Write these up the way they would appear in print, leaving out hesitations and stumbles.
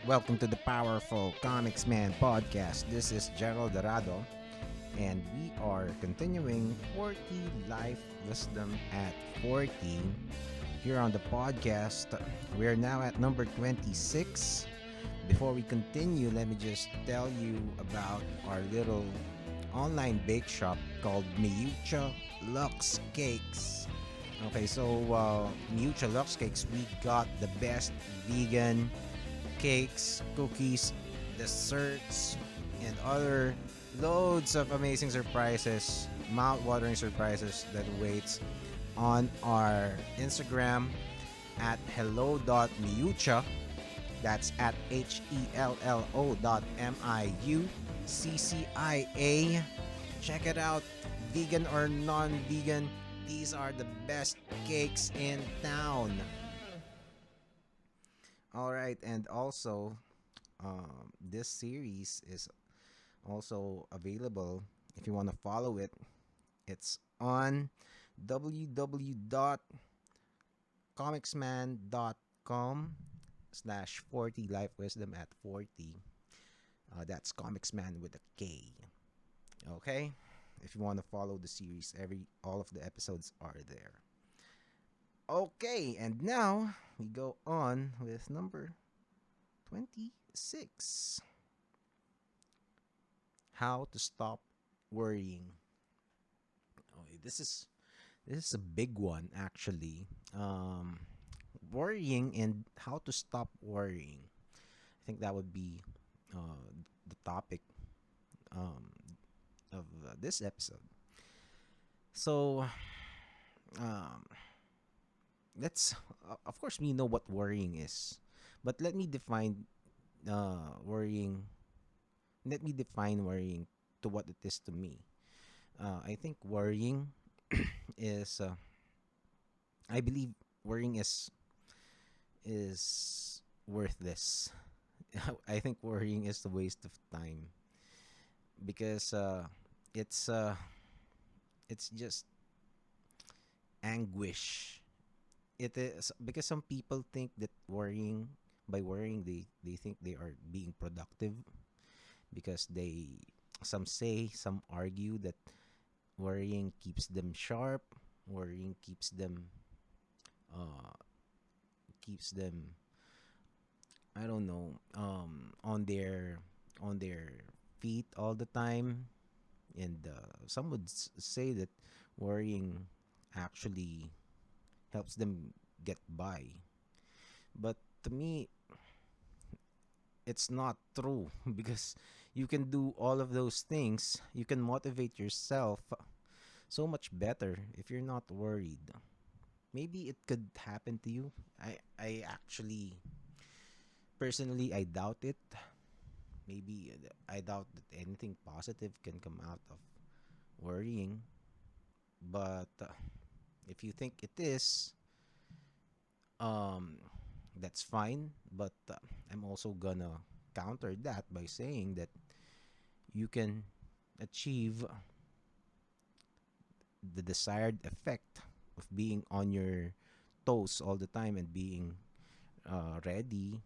Welcome to the Powerful Comicsman podcast. This is Jerald Dorado, and we are continuing 40 Life Wisdom at 40 here on the podcast. We are now at number 26. Before we continue, let me just tell you about our little online bake shop called Miucha Lux Cakes. Okay, so Miucha Lux Cakes, we got the best vegan cakes, cookies, desserts, and other loads of amazing surprises, mouth-watering surprises that awaits on our Instagram at hello.miucha. That's at HELLO.MIUCCIA. Check it out. Vegan or non-vegan, these are the best cakes in town. All right, and also, this series is also available if you want to follow it. It's on www.comicsman.com/40 life wisdom at 40. That's comicsman with a K. Okay, if you want to follow the series, all of the episodes are there. Okay, and now we go on with number 26. How to stop worrying. Okay, this is a big one actually. Worrying and how to stop worrying. I think that would be the topic um, of this episode. So, um, let's of course we know what worrying is, but worrying. Let me define worrying to what it is to me. I think worrying is. I believe worrying is worthless. I think worrying is a waste of time because it's uh, it's just anguish. It is because some people think that worrying they think they are being productive because some argue that worrying keeps them sharp, worrying uh keeps them I don't know on their feet all the time, and some would say that worrying actually helps them get by, but to me it's not true because you can do all of those things. You can motivate yourself so much better if you're not worried. Maybe it could happen to you. I actually personally I doubt it. Maybe I doubt that anything positive can come out of worrying. But if you think it is, um, that's fine. But I'm also gonna counter that by saying that you can achieve the desired effect of being on your toes all the time and being ready,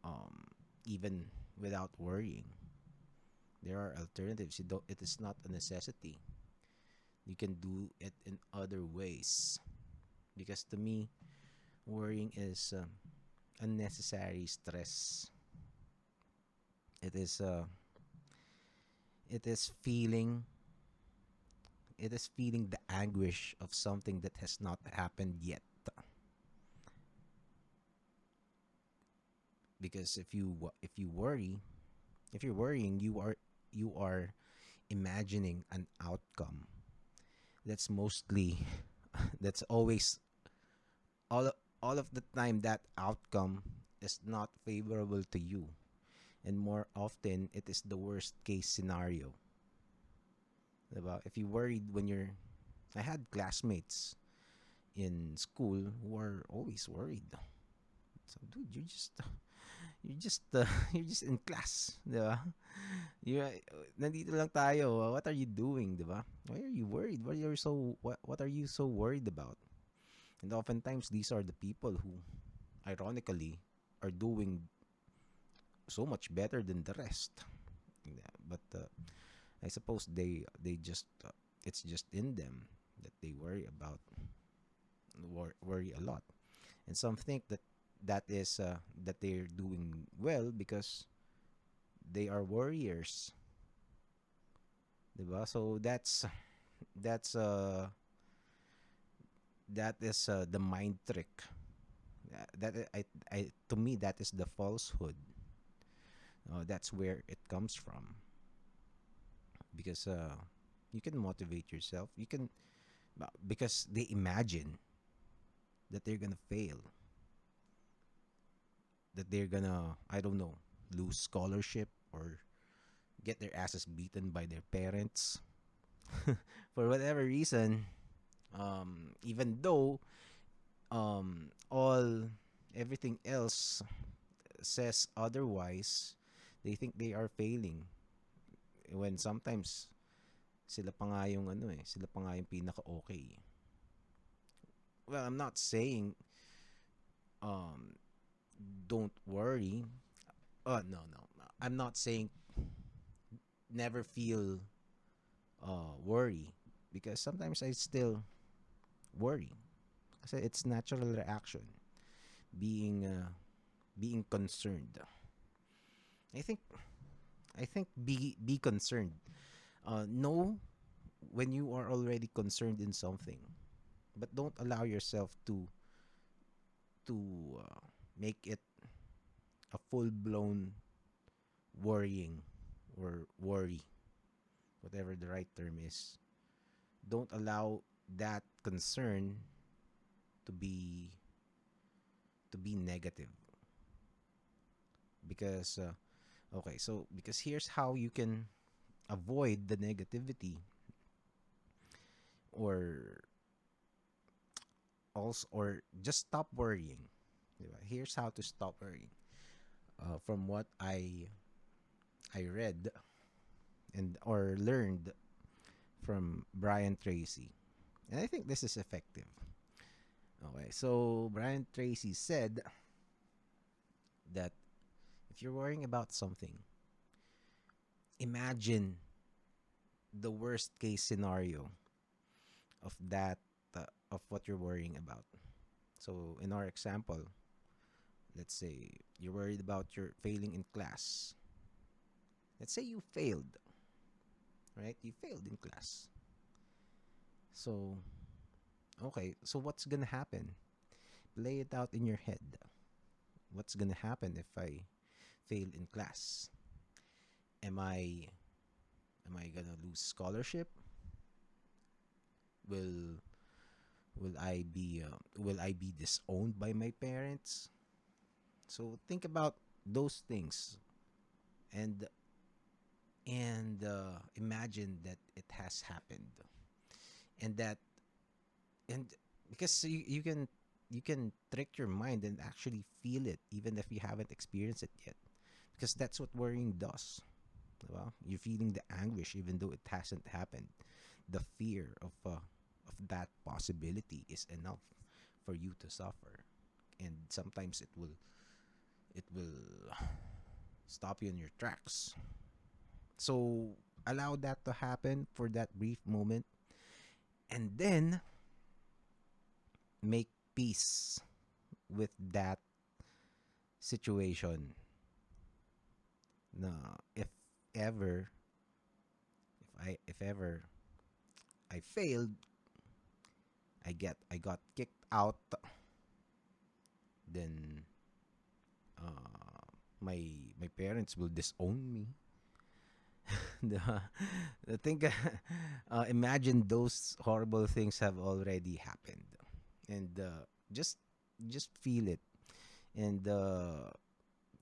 um, even without worrying. There are alternatives. It is not a necessity. You can do it in other ways. Because to me, worrying is unnecessary stress. It is it is feeling it is feeling the anguish of something that has not happened yet. Because if you're worrying, you are imagining an outcome that's mostly that's always all of the time that outcome is not favorable to you, and more often it is the worst case scenario. Diba? If you worried when you're I had classmates in school who are always worried. So dude, you're just in class, 'di ba? You nandito lang tayo. What are you doing, 'di ba? Why are you worried? What are you so worried about? And oftentimes these are the people who ironically are doing so much better than the rest. Yeah, but I suppose they just it's just in them that they worry a lot, and some think that that they're doing well because they are warriors, diba? So that's that is the mind trick. I to me that is the falsehood. That's where it comes from, because you can motivate yourself. You can because they imagine that they're gonna fail, that they're gonna, I don't know, lose scholarship or get their asses beaten by their parents for whatever reason. Even though all everything else says otherwise, they think they are failing when sometimes sila pa nga yung sila pa nga yung pinaka okay. Well, I'm not saying um don't worry. No, no. I'm not saying never feel worry, because sometimes I still worry. Kasi it's natural reaction, being being concerned. I think be concerned. Know when you are already concerned in something, but don't allow yourself to make it a full blown worrying or worry, whatever the right term is. Don't allow that concern to be negative, because okay, so because here's how you can avoid the negativity, or also, or just stop worrying, diba? Here's how to stop worrying. From what I read and or learned from Brian Tracy, and I think this is effective. Okay, so Brian Tracy said that if you're worrying about something, imagine the worst case scenario of that of what you're worrying about. So in our example, let's say you're worried about your failing in class. Let's say you failed, right? You failed in class. So, okay, so what's gonna happen? Lay it out in your head. What's gonna happen if I fail in class? Am I gonna lose scholarship? Will will I be disowned by my parents? So think about those things, and imagine that it has happened, and that and because you can trick your mind and actually feel it even if you haven't experienced it yet, because that's what worrying does. Well, you're feeling the anguish even though it hasn't happened. The fear of that possibility is enough for you to suffer, and sometimes it will stop you in your tracks. So allow that to happen for that brief moment, and then make peace with that situation. Na if ever if ever I failed, I got kicked out, then my my parents will disown me. the, I think imagine those horrible things have already happened, and just feel it, and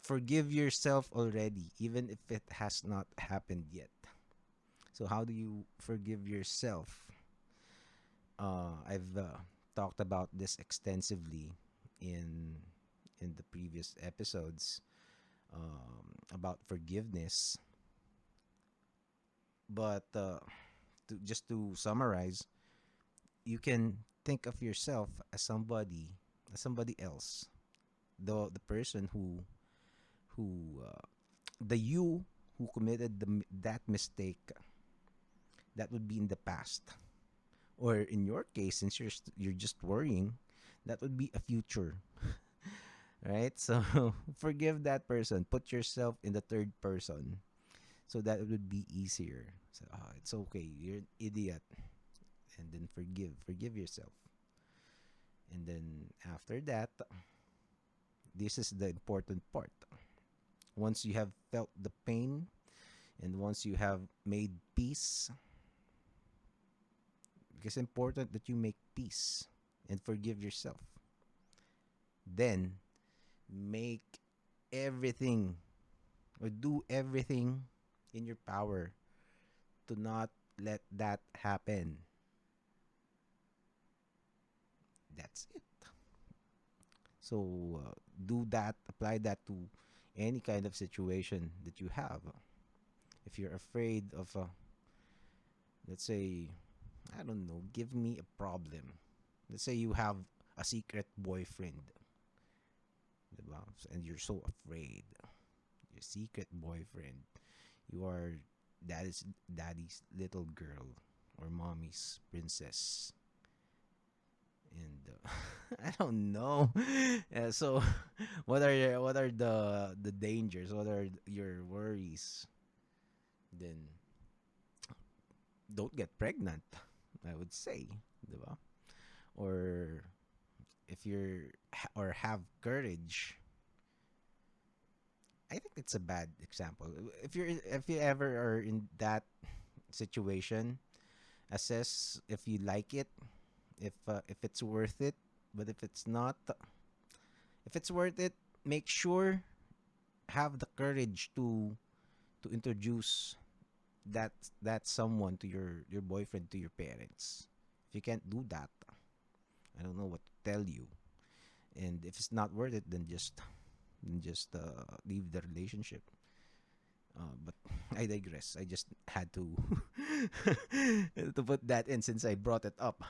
forgive yourself already, even if it has not happened yet. So how do you forgive yourself? I've talked about this extensively in the previous episodes, about forgiveness. But just to summarize, you can think of yourself as somebody else, the person who the you who committed that mistake, that would be in the past. Or in your case, since you're just worrying, that would be a future, right? So forgive that person. Put yourself in the third person, so that it would be easier. So it's okay. You're an idiot, and then forgive yourself. And then after that, this is the important part. Once you have felt the pain, and once you have made peace, because it's important that you make peace and forgive yourself, then make everything or do everything in your power to not let that happen. That's it. So do that, apply that to any kind of situation that you have. If you're afraid of, let's say, I don't know, give me a problem. Let's say you have a secret boyfriend, diba? And you're so afraid. Your secret boyfriend. You are daddy's little girl or mommy's princess. And I don't know. So, what are the dangers? What are your worries? Then don't get pregnant. I would say, diba? Or if or have courage. I think it's a bad example. If you ever are in that situation, assess if you like it, if it's worth it. But if it's not, if it's worth it, make sure have the courage to introduce that that someone to your boyfriend, to your parents. If you can't do that, I don't know what to tell you. And if it's not worth it, then just leave the relationship. But I digress. I just had to to put that in since I brought it up.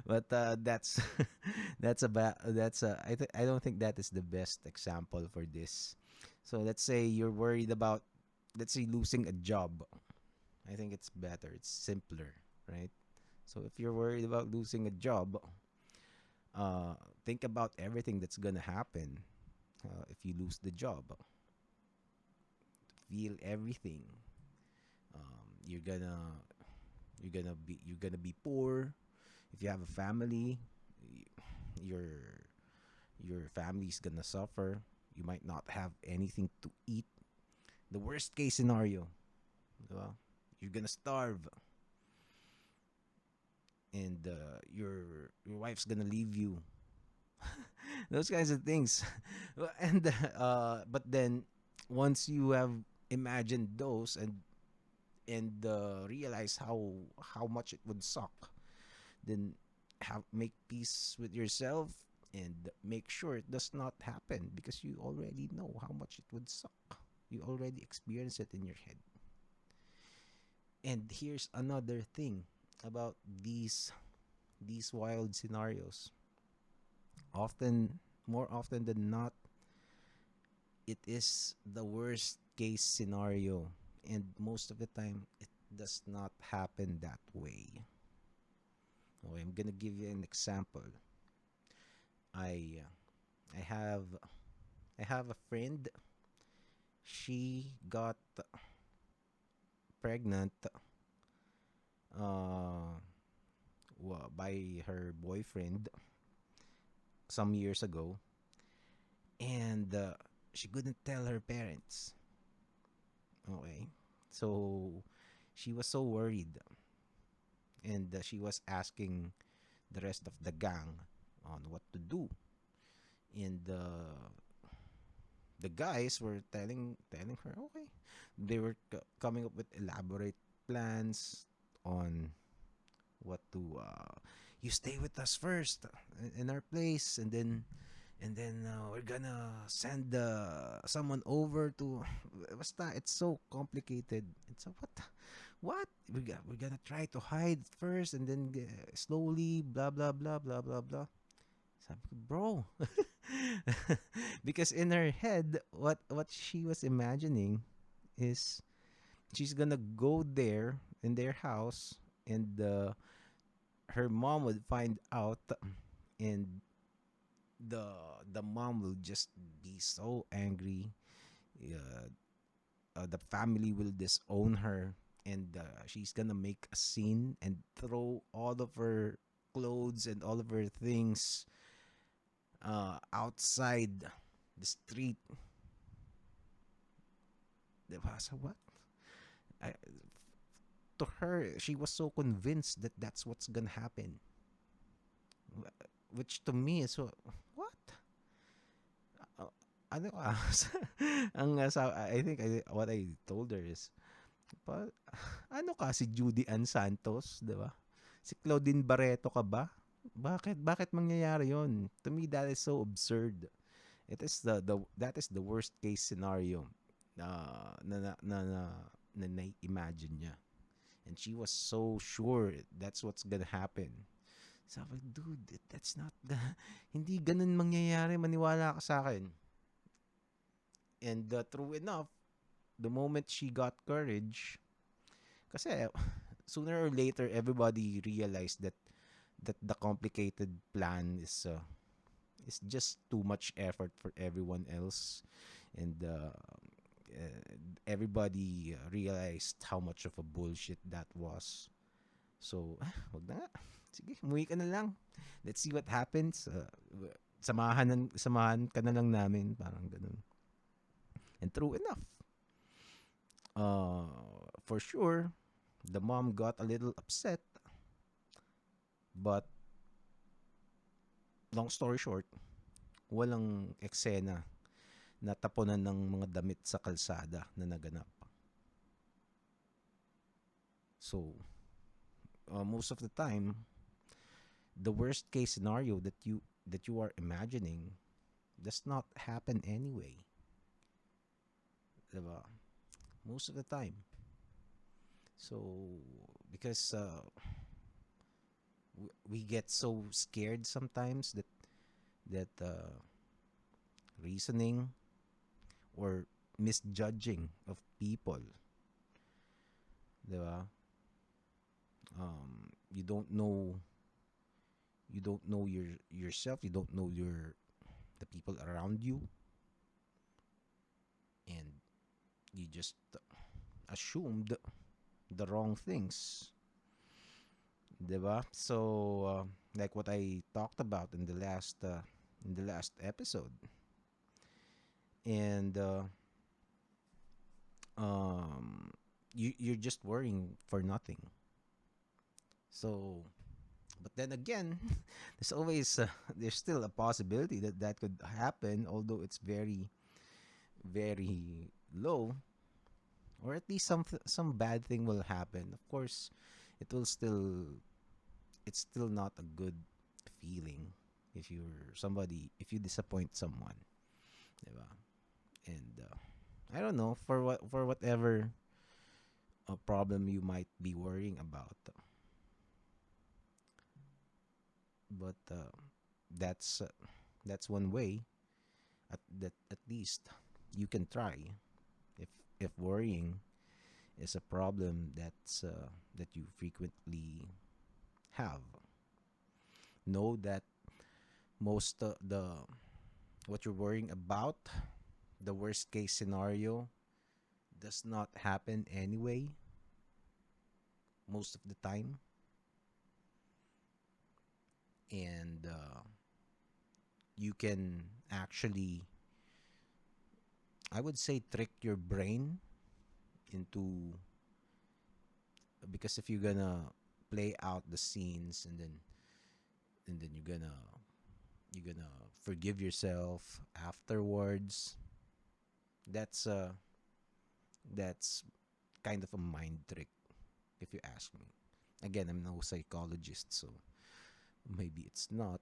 But that's I don't think that is the best example for this. So let's say you're worried about, let's say, losing a job. I think it's better. It's simpler, right? So if you're worried about losing a job, think about everything that's gonna happen if you lose the job. Feel everything. You're gonna be poor. If you have a family, your family's gonna suffer. You might not have anything to eat. The worst case scenario, diba? You're gonna starve, and your wife's gonna leave you. Those kinds of things. And but then once you have imagined those, and realize how much it would suck, then make peace with yourself and make sure it does not happen, because you already know how much it would suck. You already experienced it in your head. And here's another thing about these wild scenarios. Often, more often than not, it is the worst case scenario, and most of the time it does not happen that way. Okay, I'm gonna give you an example. I i have i have a friend. She got pregnant uh by her boyfriend some years ago, and she couldn't tell her parents. Okay, so she was so worried, and she was asking the rest of the gang on what to do. And the guys were telling her, okay. They were coming up with elaborate plans on what to you stay with us first in our place, and then we're gonna send someone over to basta. It's so complicated. It's a what we're gonna try to hide first, and then slowly blah blah blah blah blah blah. Sabi ko, bro. Because in her head, what she was imagining is she's gonna go there in their house, and her mom would find out, and the the mom will just be so angry. uh, the family will disown her, and she's gonna make a scene and throw all of her clothes and all of her things outside the street. Diba? So what? I, to her, she was so convinced that that's what's gonna happen. Which to me is so, what? Uh, ano ka? I think what I told her is, pa, ano ka, si Judy Ann Santos, di ba? Si Claudine Barreto ka ba? Bakit mangyayari yon? To me, that is so absurd. It is that is the worst case scenario na imagine niya. And she was so sure that's what's gonna happen. Sabi, dude, that's not the, hindi ganun mangyayari, maniwala ka sa akin. And true enough, the moment she got courage, kasi sooner or later, everybody realized that the complicated plan is just too much effort for everyone else, and everybody realized how much of a bullshit that was. So, wag na nga. Sige, umuwi ka na lang. Let's see what happens. Samahan ka na lang namin, parang ganun. And true enough, for sure, the mom got a little upset. But long story short, walang eksena na tapunan ng mga damit sa kalsada na naganap. So, most of the time, the worst case scenario that you are imagining does not happen anyway. Diba? Most of the time. So, because we get so scared sometimes that reasoning or misjudging of people, diba? You don't know yourself, you don't know the people around you, and you just assumed the wrong things, diba? So like what I talked about in the last episode, and you're just worrying for nothing. So, but then again, there's still a possibility that could happen, although it's very very low, or at least some bad thing will happen. Of course, it will still it's still not a good feeling if you disappoint someone, diba? And I don't know, for whatever problem you might be worrying about, but that's one way at least you can try. If worrying is a problem that you frequently have, know that most the what you're worrying about, the worst case scenario, does not happen anyway most of the time. And you can actually, I would say, trick your brain into, because if you're gonna play out the scenes, and then you're gonna forgive yourself afterwards, that's kind of a mind trick, if you ask me. Again, I'm no psychologist, so maybe it's not,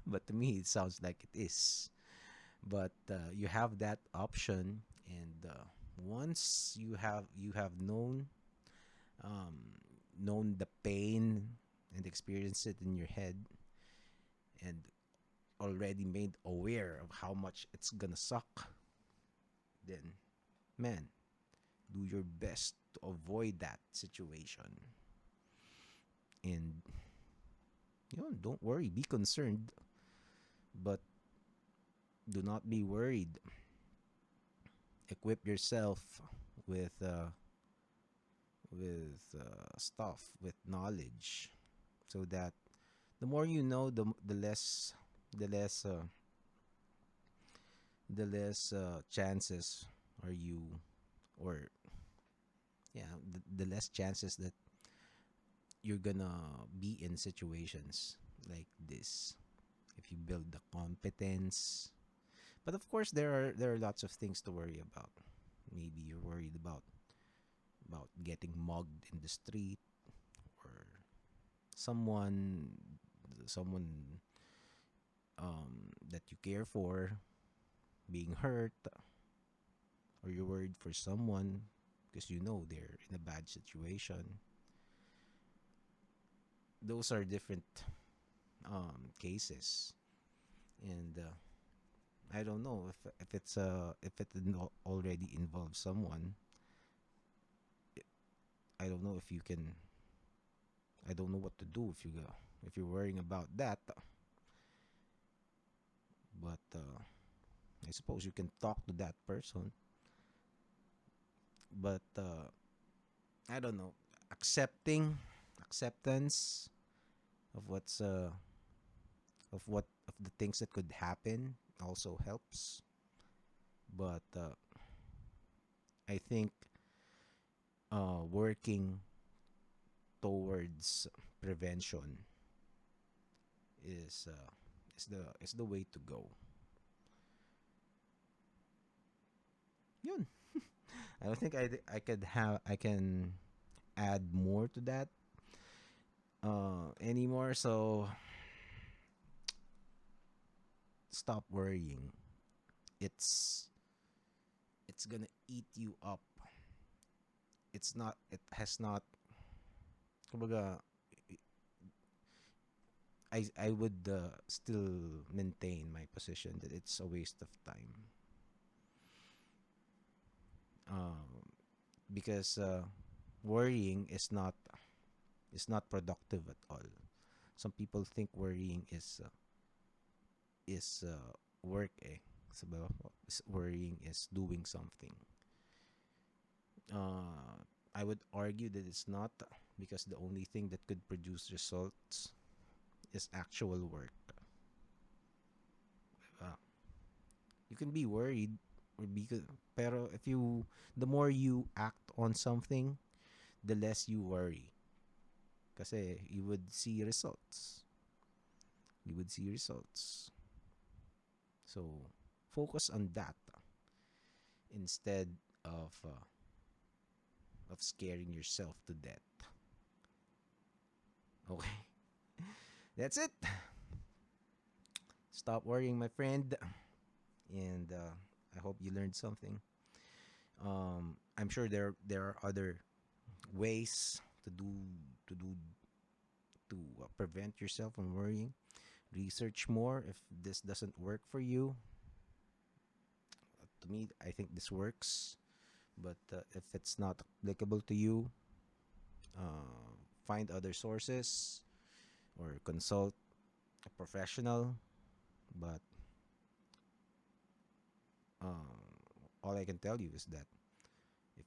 but to me it sounds like it is. But you have that option, and once you have um, known the pain and experienced it in your head, and already made aware of how much it's gonna suck, then man, do your best to avoid that situation. And don't worry, be concerned, but do not be worried. Equip yourself with stuff, with knowledge, so that the more you know, the less uh, the less chances are you, or yeah, the less chances that you're gonna be in situations like this if you build the competence. But of course, there are lots of things to worry about. Maybe you're worried about getting mugged in the street, or someone someone that you care for being hurt, or you're worried for someone because you know they're in a bad situation. Those are different cases, and I don't know if it already involves someone. I don't know if you can. I don't know what to do if you're worrying about that. But I suppose you can talk to that person. But I don't know. Acceptance of of the things that could happen also helps. But I think working towards prevention is the way to go. Yun. I don't think I can add more to that anymore. So stop worrying. It's it's gonna eat you up. It's not. It has not. Kumbaga, I would still maintain my position that it's a waste of time. Because worrying is not productive at all. Some people think worrying is work eh. Sabi, worrying is doing something. I would argue that it's not, because the only thing that could produce results is actual work. Uh, you can be worried or be, pero if you the more you act on something, the less you worry. Kasi you would see results. You would see results. So focus on that instead of uh, of scaring yourself to death. Okay, that's it. Stop worrying, my friend, and I hope you learned something. I'm sure there are other ways to do to prevent yourself from worrying. Research more if this doesn't work for you. To me, I think this works, but if it's not applicable to you, find other sources or consult a professional. But all I can tell you is that if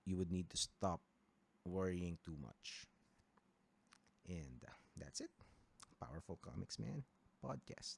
you would need to stop worrying too much. And that's it. Powerful Comics Man podcast.